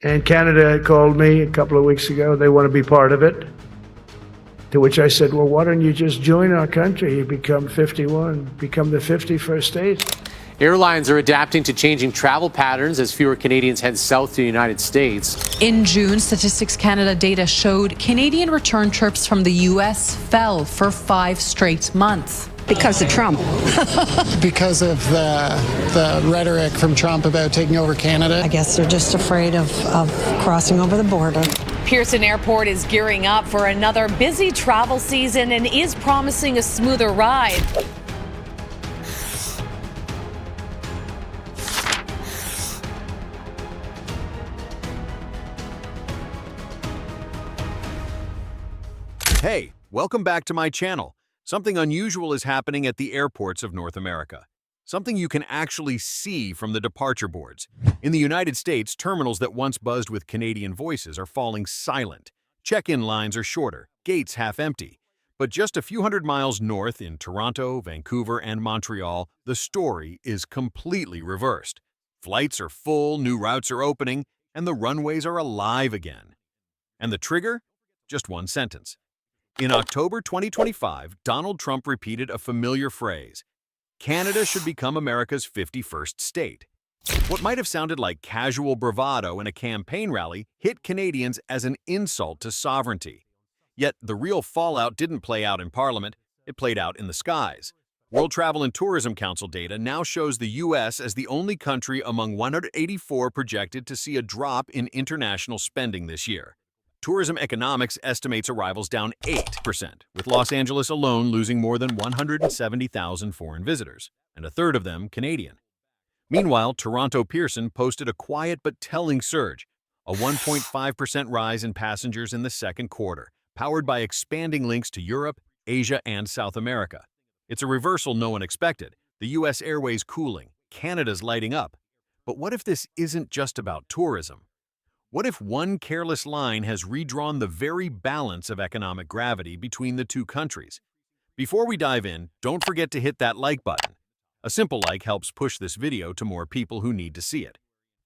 And Canada called me a couple of weeks ago. They want to be part of it. To which I said, well, why don't you just join our country? You become 51, become the 51st state. Airlines are adapting to changing travel patterns as fewer Canadians head south to the United States. In June, Statistics Canada data showed Canadian return trips from the U.S. fell for 5 straight months. Because of Trump. Because of the rhetoric from Trump about taking over Canada. I guess they're just afraid of crossing over the border. Pearson Airport is gearing up for another busy travel season and is promising a smoother ride. Hey, welcome back to my channel. Something unusual is happening at the airports of North America. Something you can actually see from the departure boards. In the United States, terminals that once buzzed with Canadian voices are falling silent. Check-in lines are shorter, gates half empty. But just a few hundred miles north in Toronto, Vancouver, and Montreal, the story is completely reversed. Flights are full, new routes are opening, and the runways are alive again. And the trigger? Just one sentence. In October 2025, Donald Trump repeated a familiar phrase: Canada should become America's 51st state. What might have sounded like casual bravado in a campaign rally hit Canadians as an insult to sovereignty. Yet the real fallout didn't play out in Parliament, it played out in the skies. World Travel and Tourism Council data now shows the U.S. as the only country among 184 projected to see a drop in international spending this year. Tourism Economics estimates arrivals down 8%, with Los Angeles alone losing more than 170,000 foreign visitors, and a third of them Canadian. Meanwhile, Toronto Pearson posted a quiet but telling surge, a 1.5% rise in passengers in the second quarter, powered by expanding links to Europe, Asia, and South America. It's a reversal no one expected, the U.S. airways cooling, Canada's lighting up. But what if this isn't just about tourism? What if one careless line has redrawn the very balance of economic gravity between the two countries? Before we dive in, don't forget to hit that like button. A simple like helps push this video to more people who need to see it.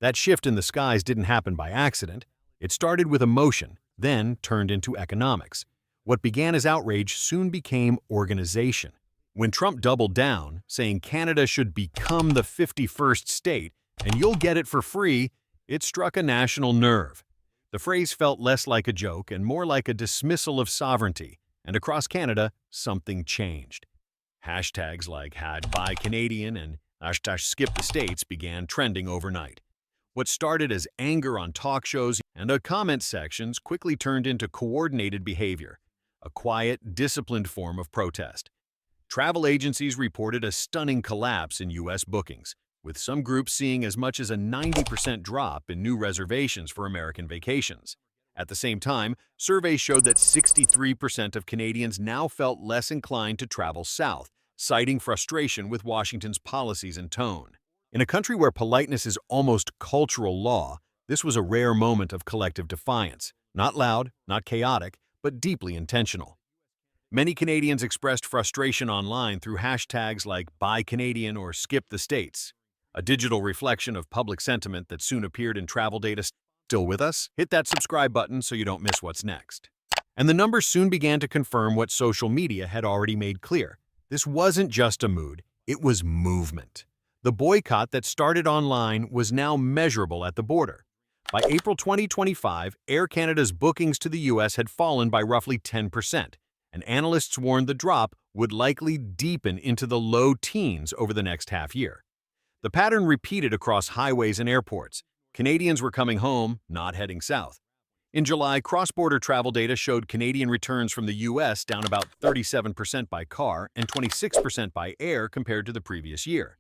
That shift in the skies didn't happen by accident. It started with emotion, then turned into economics. What began as outrage soon became organization. When Trump doubled down, saying Canada should become the 51st state, and you'll get it for free, it struck a national nerve. The phrase felt less like a joke and more like a dismissal of sovereignty, and across Canada, something changed. Hashtags like #BuyCanadian and #SkipTheStates began trending overnight. What started as anger on talk shows and comment sections quickly turned into coordinated behavior, a quiet, disciplined form of protest. Travel agencies reported a stunning collapse in U.S. bookings, with some groups seeing as much as a 90% drop in new reservations for American vacations. At the same time, surveys showed that 63% of Canadians now felt less inclined to travel south, citing frustration with Washington's policies and tone. In a country where politeness is almost cultural law, this was a rare moment of collective defiance. Not loud, not chaotic, but deeply intentional. Many Canadians expressed frustration online through hashtags like #BuyCanadian or #SkipTheStates. A digital reflection of public sentiment that soon appeared in travel data. Still with us? Hit that subscribe button so you don't miss what's next. And the numbers soon began to confirm what social media had already made clear. This wasn't just a mood, it was movement. The boycott that started online was now measurable at the border. By April 2025, Air Canada's bookings to the U.S. had fallen by roughly 10%, and analysts warned the drop would likely deepen into the low teens over the next half year. The pattern repeated across highways and airports. Canadians were coming home, not heading south. In July, cross-border travel data showed Canadian returns from the U.S. down about 37% by car and 26% by air compared to the previous year.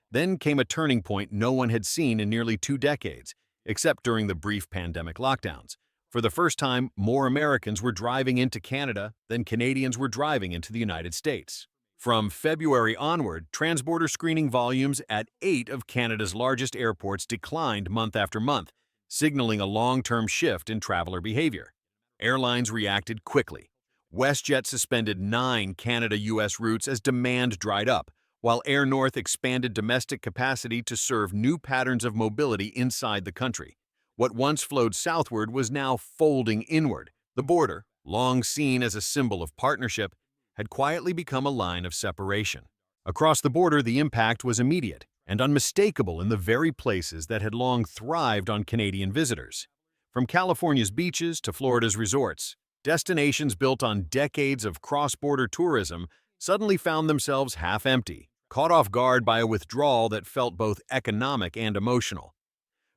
Then came a turning point no one had seen in nearly 2 decades, except during the brief pandemic lockdowns. For the first time, more Americans were driving into Canada than Canadians were driving into the United States. From February onward, transborder screening volumes at 8 of Canada's largest airports declined month after month, signaling a long-term shift in traveler behavior. Airlines reacted quickly. WestJet suspended 9 Canada-US routes as demand dried up, while Air North expanded domestic capacity to serve new patterns of mobility inside the country. What once flowed southward was now folding inward. The border, long seen as a symbol of partnership, had quietly become a line of separation. Across the border, the impact was immediate and unmistakable in the very places that had long thrived on Canadian visitors. From California's beaches to Florida's resorts, destinations built on decades of cross-border tourism suddenly found themselves half empty, caught off guard by a withdrawal that felt both economic and emotional.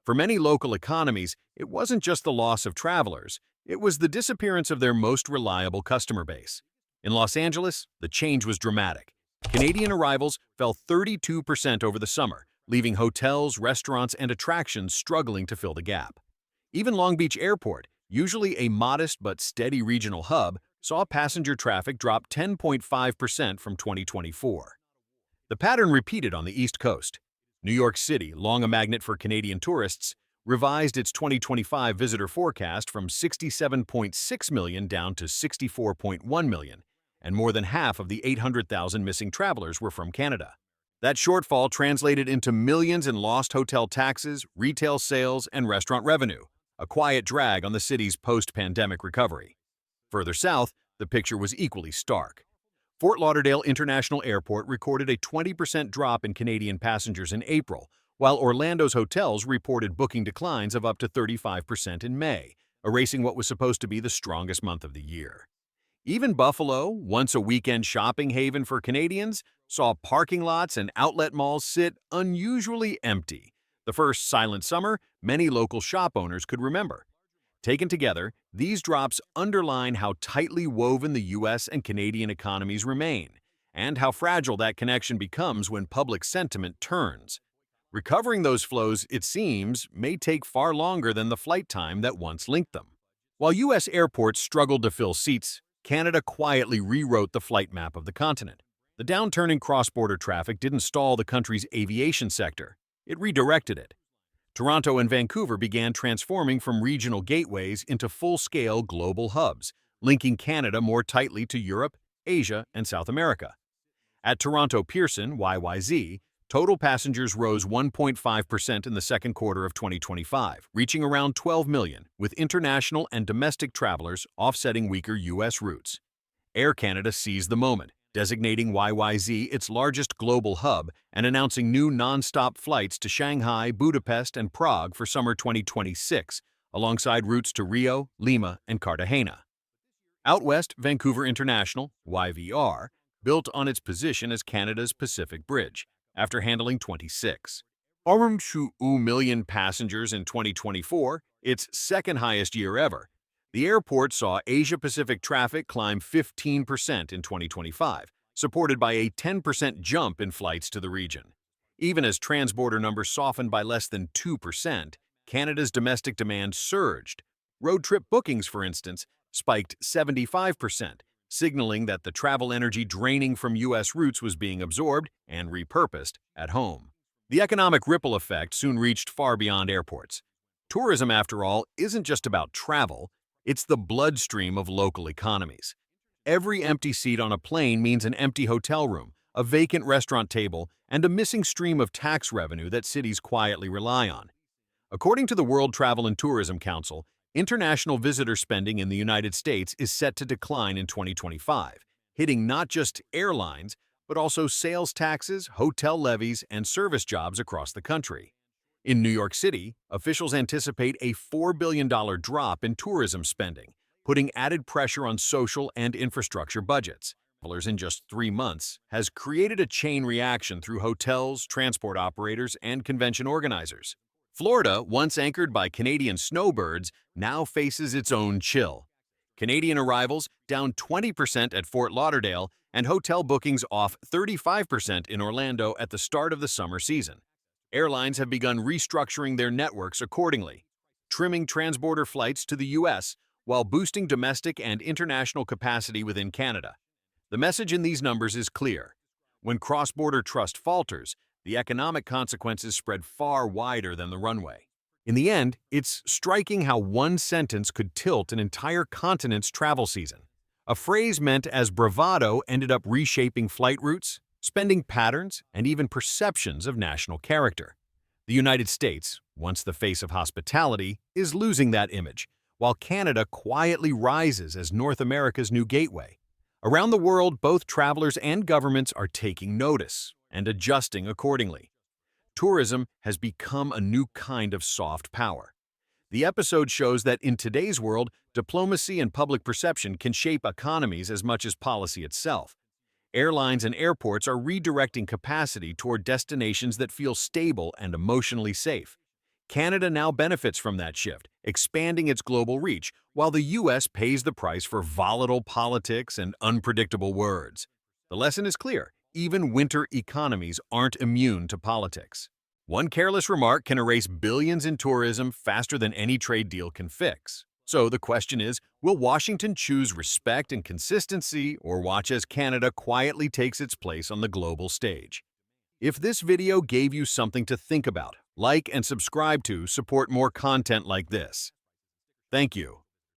For many local economies, it wasn't just the loss of travelers, it was the disappearance of their most reliable customer base. In Los Angeles, the change was dramatic. Canadian arrivals fell 32% over the summer, leaving hotels, restaurants, and attractions struggling to fill the gap. Even Long Beach Airport, usually a modest but steady regional hub, saw passenger traffic drop 10.5% from 2024. The pattern repeated on the East Coast. New York City, long a magnet for Canadian tourists, revised its 2025 visitor forecast from 67.6 million down to 64.1 million, and more than half of the 800,000 missing travelers were from Canada. That shortfall translated into millions in lost hotel taxes, retail sales, and restaurant revenue, a quiet drag on the city's post-pandemic recovery. Further south, the picture was equally stark. Fort Lauderdale International Airport recorded a 20% drop in Canadian passengers in April, while Orlando's hotels reported booking declines of up to 35% in May, erasing what was supposed to be the strongest month of the year. Even Buffalo, once a weekend shopping haven for Canadians, saw parking lots and outlet malls sit unusually empty, the first silent summer many local shop owners could remember. Taken together, these drops underline how tightly woven the U.S. and Canadian economies remain, and how fragile that connection becomes when public sentiment turns. Recovering those flows, it seems, may take far longer than the flight time that once linked them. While U.S. airports struggled to fill seats, Canada quietly rewrote the flight map of the continent. The downturn in cross-border traffic didn't stall the country's aviation sector, it redirected it. Toronto and Vancouver began transforming from regional gateways into full-scale global hubs, linking Canada more tightly to Europe, Asia, and South America. At Toronto Pearson, YYZ, total passengers rose 1.5% in the second quarter of 2025, reaching around 12 million, with international and domestic travelers offsetting weaker U.S. routes. Air Canada seized the moment, designating YYZ its largest global hub and announcing new non-stop flights to Shanghai, Budapest, and Prague for summer 2026, alongside routes to Rio, Lima, and Cartagena. Out west, Vancouver International, YVR, built on its position as Canada's Pacific Bridge, after handling 26.2 million passengers in 2024, its second highest year ever. The airport saw Asia-Pacific traffic climb 15% in 2025, supported by a 10% jump in flights to the region. Even as transborder numbers softened by less than 2%, Canada's domestic demand surged. Road trip bookings, for instance, spiked 75%, signaling that the travel energy draining from U.S. routes was being absorbed and repurposed at home. The economic ripple effect soon reached far beyond airports. Tourism, after all, isn't just about travel. It's the bloodstream of local economies. Every empty seat on a plane means an empty hotel room, a vacant restaurant table, and a missing stream of tax revenue that cities quietly rely on. According to the World Travel and Tourism Council, international visitor spending in the United States is set to decline in 2025, hitting not just airlines, but also sales taxes, hotel levies, and service jobs across the country. In New York City, officials anticipate a $4 billion drop in tourism spending, putting added pressure on social and infrastructure budgets. In just 3 months has created a chain reaction through hotels, transport operators, and convention organizers. Florida, once anchored by Canadian snowbirds, now faces its own chill. Canadian arrivals down 20% at Fort Lauderdale and hotel bookings off 35% in Orlando at the start of the summer season. Airlines have begun restructuring their networks accordingly, trimming transborder flights to the U.S. while boosting domestic and international capacity within Canada. The message in these numbers is clear. When cross-border trust falters, the economic consequences spread far wider than the runway. In the end, it's striking how one sentence could tilt an entire continent's travel season. A phrase meant as bravado ended up reshaping flight routes, spending patterns, and even perceptions of national character. The United States, once the face of hospitality, is losing that image, while Canada quietly rises as North America's new gateway. Around the world, both travelers and governments are taking notice and adjusting accordingly. Tourism has become a new kind of soft power. The episode shows that in today's world, diplomacy and public perception can shape economies as much as policy itself. Airlines and airports are redirecting capacity toward destinations that feel stable and emotionally safe. Canada now benefits from that shift, expanding its global reach, while the U.S. pays the price for volatile politics and unpredictable words. The lesson is clear: even winter economies aren't immune to politics. One careless remark can erase billions in tourism faster than any trade deal can fix. So the question is, will Washington choose respect and consistency, or watch as Canada quietly takes its place on the global stage? If this video gave you something to think about, like and subscribe to support more content like this. Thank you.